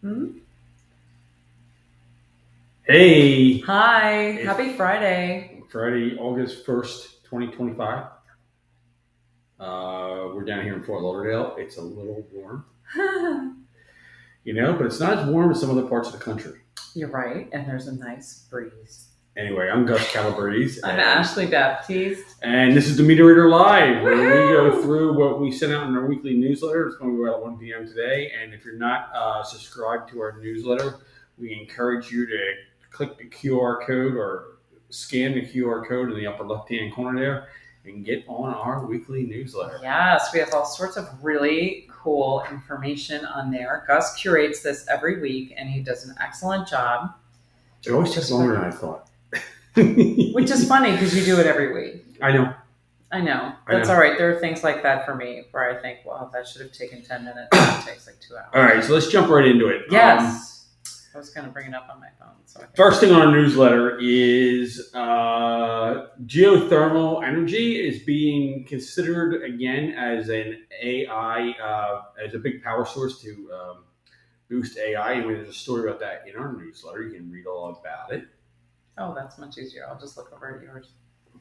Hmm? Hey, Hi, it's happy Friday. Friday, August 1st, 2025. We're down here in Fort Lauderdale. It's a little warm, but it's not as warm as some other parts of the country. You're right, and there's a nice breeze. Anyway, I'm Gus Calabrese, I'm Ashley Baptiste. and this is the Meter Reader Live, where we go Woohoo! through what we send out in our weekly newsletter. It's going to go out at 1 p.m. today, and if you're not subscribed to our newsletter, we encourage you to click the QR code or scan the QR code in the upper left-hand corner there and get on our weekly newsletter. Yes, we have all sorts of really cool information on there. Gus curates this every week, and he does an excellent job. It always takes longer than I thought. Which is funny because you do it every week. I know. I know. That's all right. There are things like that for me where I think, well, that should have taken 10 minutes. It takes like 2 hours. All right, so let's jump right into it. Yes. I was going to bring it up on my phone. First thing on our newsletter is geothermal energy is being considered again as an AI, as a big power source to boost AI. And there's a story about that in our newsletter. You can read all about it. Oh, that's much easier. I'll just look over at yours.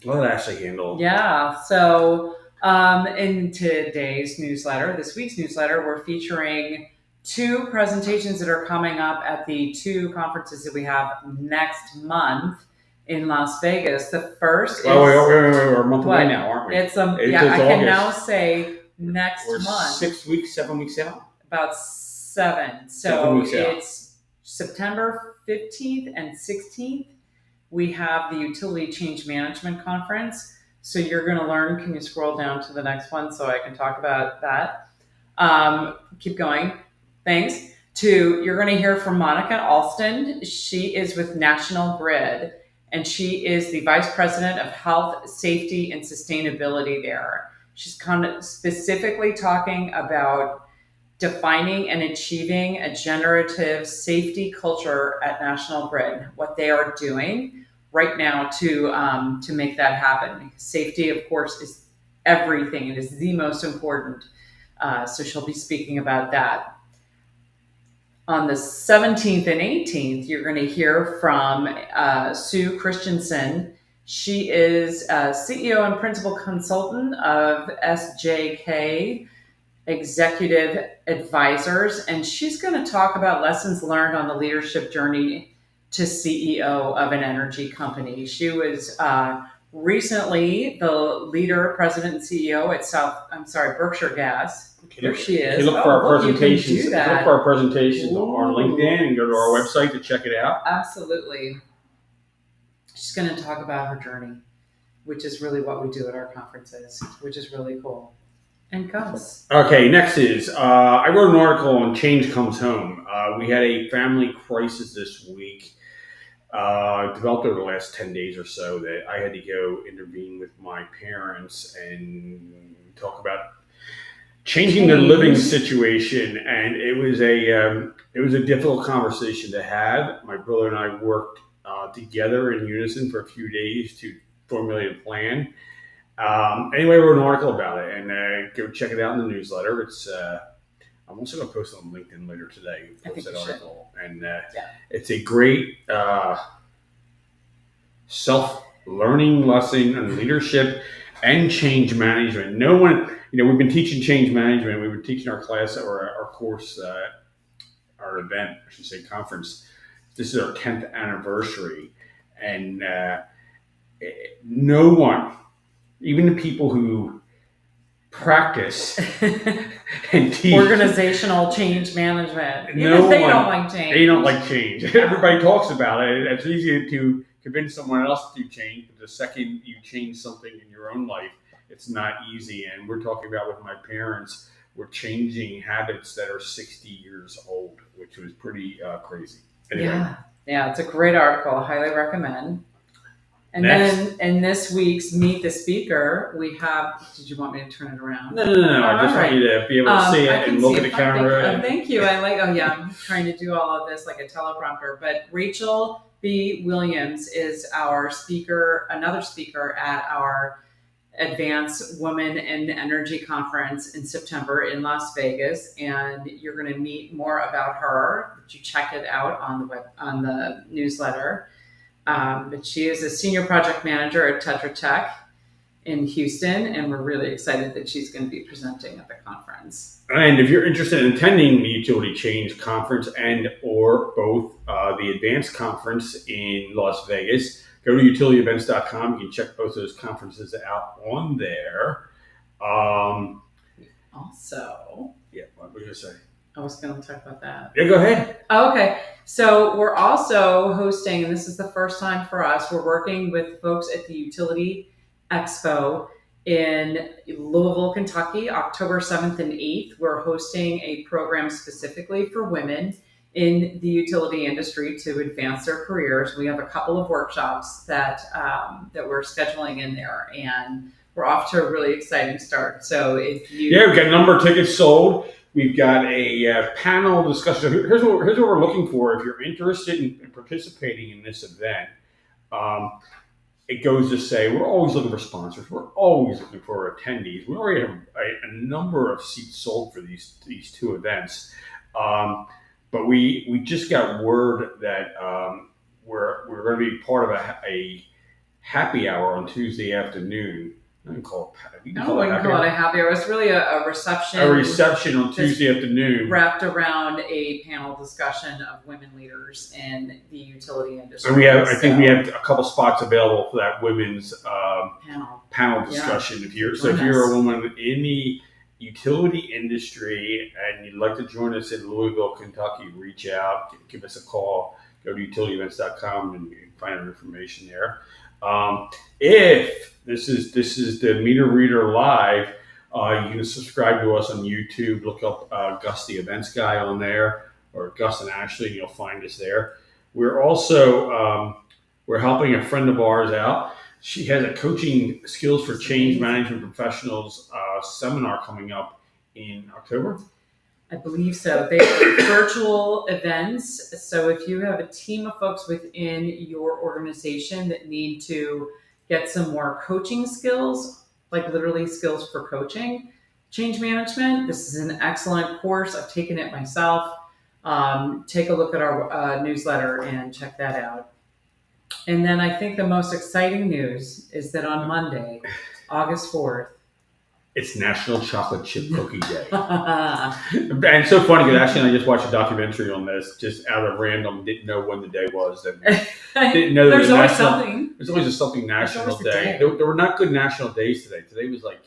Well, that actually handle. Yeah. So in today's newsletter, this week's newsletter, we're featuring 2 presentations that are coming up at the 2 conferences that we have next month in Las Vegas. The first is... We're a month away now, aren't we? I can now say next month. 6 weeks, 7 weeks out? About 7. So it's September 15th and 16th. We have the Utility Change Management Conference. So you're going to learn. Can you scroll down to the next one so I can talk about that? Keep going. Thanks. You're going to hear from Monica Alston. She is with National Grid, and she is the Vice President of Health, Safety, and Sustainability there. She's kind of specifically talking about defining and achieving a generative safety culture at National Grid, what they are doing right now to make that happen. Safety, of course, is everything. It is the most important. So she'll be speaking about that. On the 17th and 18th, you're going to hear from Sue Christensen. She is CEO and Principal Consultant of SJK Executive Advisors, and she's going to talk about lessons learned on the leadership journey to CEO of an energy company. She was recently the leader, president, and CEO at Berkshire Gas. There she is. Look for our presentations. Look for our presentations on LinkedIn and go to our website to check it out. Absolutely. She's going to talk about her journey, which is really what we do at our conferences, which is really cool. And Gus. Okay, next is I wrote an article on Change Comes Home. We had a family crisis this week. Developed over the last 10 days or so that I had to go intervene with my parents and talk about changing their living situation, and it was a difficult conversation to have. My brother and I worked together in unison for a few days to formulate a plan. Anyway, I wrote an article about it, and go check it out in the newsletter. It's I'm also going to post it on LinkedIn later today. Post that article, and it's a great self-learning lesson on leadership and change management. No one, we've been teaching change management. We were teaching our class or our course, our event, I should say, conference. This is our 10th anniversary, and no one, even the people who practice and teach organizational change management. They don't like change. They don't like change. Everybody talks about it. It's easy to convince someone else to change, but the second you change something in your own life, it's not easy. And we're talking about with my parents, we're changing habits that are 60 years old, which was pretty crazy. Anyway. Yeah, it's a great article. I highly recommend. And then in this week's Meet the Speaker, we have... Did you want me to turn it around? No. I just want you to be able to see it and look at the camera. Thank you. I'm trying to do all of this like a teleprompter. But Rachel B. Williams is our speaker, another speaker at our Advanced Women in Energy Conference in September in Las Vegas, and you're going to meet more about her. You check it out on the newsletter. But she is a senior project manager at Tetra Tech in Houston, and we're really excited that she's going to be presenting at the conference. And if you're interested in attending the Utility Change Conference and or both the Advanced Conference in Las Vegas, go to utilityevents.com. You can check both those conferences out on there. Also, yeah, what were you going to say? I was going to talk about that. Yeah, go ahead. Oh, okay. So we're also hosting, and this is the first time for us, we're working with folks at the Utility Expo in Louisville, Kentucky, October 7th and 8th. We're hosting a program specifically for women in the utility industry to advance their careers. We have a couple of workshops that we're scheduling in there, and we're off to a really exciting start. So if you... Yeah, we've got a number of tickets sold. We've got a panel discussion. Here's what we're looking for. If you're interested in participating in this event, it goes to say we're always looking for sponsors. We're always looking for attendees. We already have a number of seats sold for these two events, but we just got word that we're going to be part of a happy hour on Tuesday afternoon. I can call it. We can call it a happy hour. It's really a reception. A reception on Tuesday afternoon, wrapped around a panel discussion of women leaders in the utility industry. And I think we have a couple spots available for that women's panel discussion. Yeah. If you're a woman in the utility industry and you'd like to join us in Louisville, Kentucky, reach out, give us a call. Go to utilityevents.com and find our information there. If this is the Meter Reader Live, you can subscribe to us on YouTube. Look up Gus the Events Guy on there, or Gus and Ashley, and you'll find us there. We're also we're helping a friend of ours out. She has a coaching skills for change management professionals seminar coming up in October. I believe so. They are virtual events. So if you have a team of folks within your organization that need to get some more coaching skills, like literally skills for coaching, change management, this is an excellent course. I've taken it myself. Take a look at our newsletter and check that out. And then I think the most exciting news is that on Monday, August 4th, it's National Chocolate Chip Cookie Day. And it's so funny because actually I just watched a documentary on this just out of random, didn't know when the day was. Didn't know there's always something. There's always a something national day. day. There were not good national days today. Today was like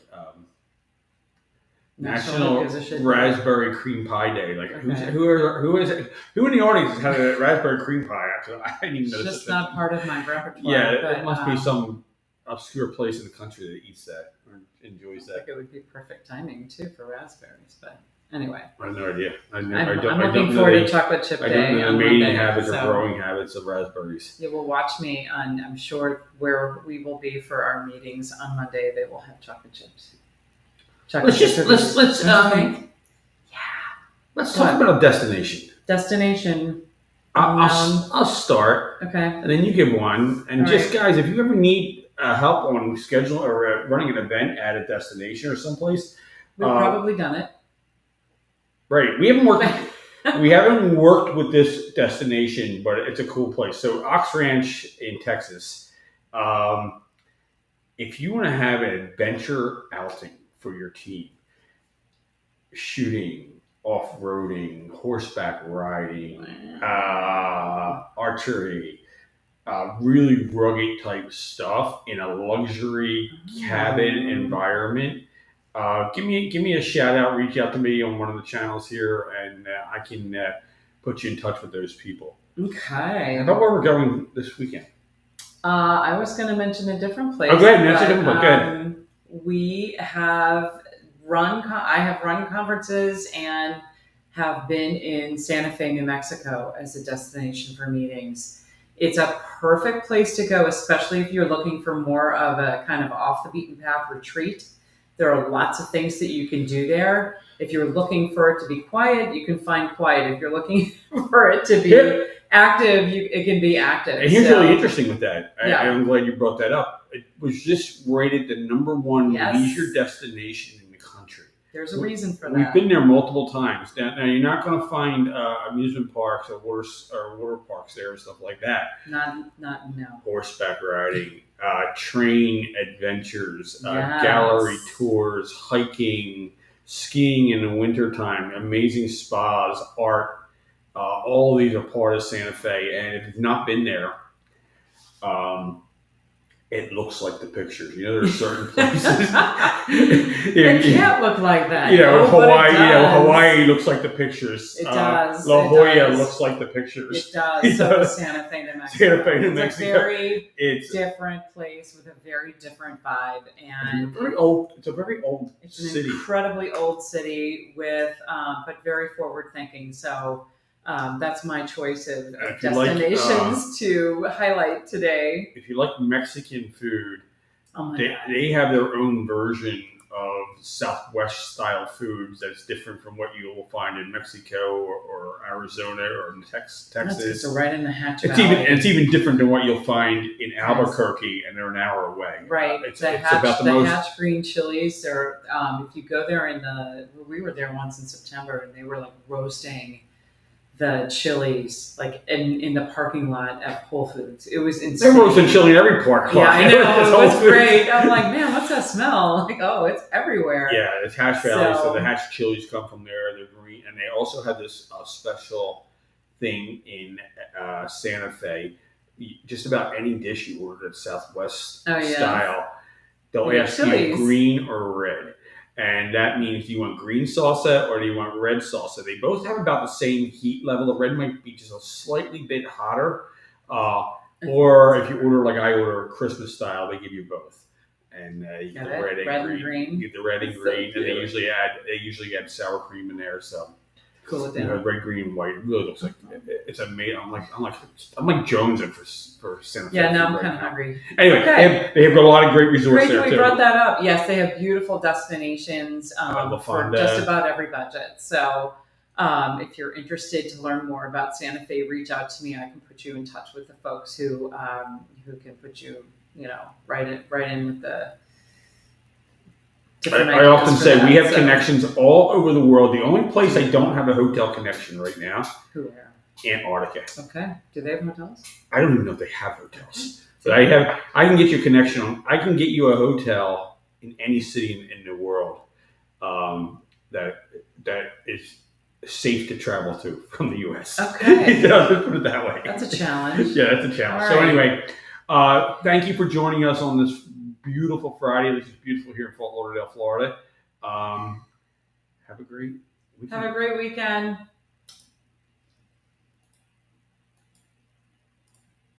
National Raspberry Cream Pie Day. Like who in the audience has had a raspberry cream pie? Actually, I didn't even know. It's just not part of my repertoire. Yeah, it must be some obscure place in the country that eats that or enjoys that. I think it would be perfect timing too for raspberries, but anyway. I have no idea. I'm looking forward to chocolate chip day. I don't know the mating habits or growing habits of raspberries. You will watch me on, I'm sure, where we will be for our meetings on Monday. They will have chocolate chips. Let's talk about a destination. Destination. I'll start. Okay. And then you give one. And all just right. guys, if you ever need help on schedule or running an event at a destination or someplace, we've probably done it. Right. We haven't worked with this destination, but it's a cool place. So Ox Ranch in Texas. If you want to have an adventure outing for your team, shooting, off-roading, horseback riding, archery, really rugged type stuff in a luxury cabin environment, give me a shout out. Reach out to me on one of the channels here, and I can put you in touch with those people. Okay. How about where we're going this weekend? I was going to mention a different place. Oh, go ahead. That's a different one. Go ahead. We have I have run conferences and have been in Santa Fe, New Mexico as a destination for meetings. It's a perfect place to go, especially if you're looking for more of a kind of off the beaten path retreat. There are lots of things that you can do there. If you're looking for it to be quiet, you can find quiet. If you're looking for it to be active. It can be active. And here's really interesting with that. Yeah. I'm glad you brought that up. It was just rated the #1 Yes. leisure destination in the country. There's a reason for that. We've been there multiple times. Now you're not going to find amusement parks or water parks there and stuff like that. Not no. Horseback riding, train adventures, Yes. gallery tours, hiking, skiing in the wintertime, amazing spas, art. All of these are part of Santa Fe, and if you've not been there, it looks like the pictures. You know, there's certain places. It can't look like that. You know, Hawaii. But it does. Hawaii looks like the pictures. It does. La It Jolla does. looks like the pictures. It does. So does Santa Fe, New Mexico. Santa Fe, New It's Mexico. a very It's different place with a very different vibe, and very old. It's a very old it's an city. incredibly old city with, but very forward thinking. So that's my choice of If you like, destinations to highlight today. If you like Mexican food, Oh my God. they have their own version of Southwest style foods that's different from what you will find in Mexico or Arizona or in Texas. So right in the Hatch It's Valley. it's even different than what you'll find in Albuquerque, and they're an hour away. Right, It's Hatch, about the most. Hatch green chilies. They're if you go there we were there once in September, and they were like roasting the chilies like in the parking lot at Whole Foods. It was insane. They're roasting chili in every park. Yeah, I know. It's It Whole was Foods. great. I'm like, man, what's that smell? Like, oh, it's everywhere. Yeah, it's Hatch Valley, so So- the Hatch chilies come from there. They're green, and they also have this special thing in Santa Fe. Just about any dish you order at Southwest Oh, yeah. style, they'll Yeah, ask you chilies. green or red. And that means, do you want green salsa or do you want red salsa? They both have about the same heat level. The red might be just a slightly bit hotter. Or if you order like I order Christmas style, they give you both. And you get the red and green. You get the red and That's so green, and cute. they usually add sour cream in there. So Cool with you know, that. red, green, and white. It really looks like it's amazing. I'm like jonesing for Santa Fe. Yeah, now I'm right kind of hungry. Anyway, Okay. they have a lot of great resorts Great there that we too. brought that up. Yes, they have beautiful destinations La for Fonda. just about every budget. So if you're interested to learn more about Santa Fe, reach out to me. I can put you in touch with the folks who can put you, right in with the different I ideas often for say that. we have So- connections all over the world. The only place I don't have a hotel connection right now, Who are? Antarctica. Okay. Do they have hotels? I don't even know if they have hotels. But I can get you a connection on. I can get you a hotel in any city in the world that is safe to travel to from the U.S. Okay. Let's put it that way. That's a challenge. Yeah, that's a challenge. All So right. anyway, thank you for joining us on this beautiful Friday. This is beautiful here in Fort Lauderdale, Florida. Have a great weekend. Have a great weekend.